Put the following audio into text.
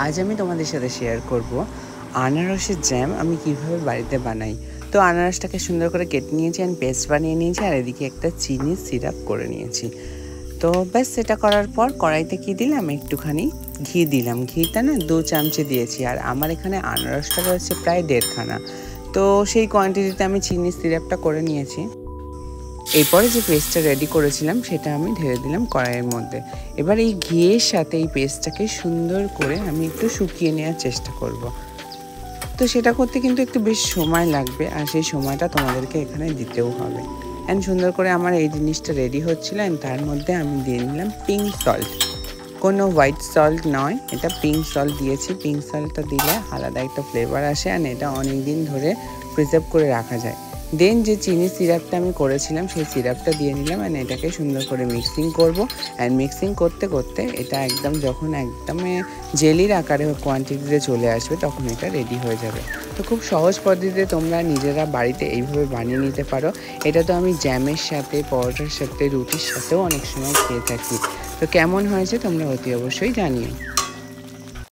আজ আমি তোমাদের সাথে শেয়ার করব আনারসের জ্যাম আমি কিভাবে বাড়িতে বানাই। তো আনারসটাকে সুন্দর করে কেটে নিয়েছি আর পেস্ট বানিয়ে নিয়েছি, আর এদিকে একটা চিনি সিরাপ করে নিয়েছি। তো ব্যাস সেটা করার পর কড়াইতে কি দিলাম, একটুখানি ঘি দিলাম। ঘিটা না 2 চামচে দিয়েছি, আর আমার এখানে আনারসটা রয়েছে প্রায় 1.5 খানা। তো সেই কোয়ান্টিটিতে আমি চিনি সিরাপটা করে নিয়েছি। এরপরে যে পেস্টটা রেডি করেছিলাম সেটা আমি ঢেলে দিলাম কড়াইয়ের মধ্যে। এবার এই ঘিয়ের সাথে এই পেস্টটাকে সুন্দর করে আমি একটু শুকিয়ে নেওয়ার চেষ্টা করব। তো সেটা করতে কিন্তু একটু বেশ সময় লাগবে, আর সেই সময়টা তোমাদেরকে এখানে দিতেও হবে। অ্যান্ড সুন্দর করে আমার এই জিনিসটা রেডি হচ্ছিল, অ্যান্ড তার মধ্যে আমি দিয়ে নিলাম পিঙ্ক সল্ট। কোনো হোয়াইট সল্ট নয়, এটা পিঙ্ক সল্ট দিয়েছি। পিঙ্ক সল্টটা দিলে আলাদা একটা ফ্লেভার আসে, অ্যান্ড এটা অনেক দিন ধরে প্রিজার্ভ করে রাখা যায়। দেন যে চিনি সিরাপটা আমি করেছিলাম সেই সিরাপটা দিয়ে নিলাম, অ্যান্ড এটাকে সুন্দর করে মিক্সিং করব। অ্যান্ড মিক্সিং করতে করতে এটা একদম যখন একদম জেলির আকারে কোয়ান্টিটিতে চলে আসবে তখন এটা রেডি হয়ে যাবে। তো খুব সহজ পদ্ধতিতে তোমরা নিজেরা বাড়িতে এইভাবে বানিয়ে নিতে পারো। এটা তো আমি জ্যামের সাথে, পরোটার সাথে, রুটির সাথেও অনেক সময় খেয়ে থাকি। তো কেমন হয়েছে তোমরা অতি অবশ্যই জানিও।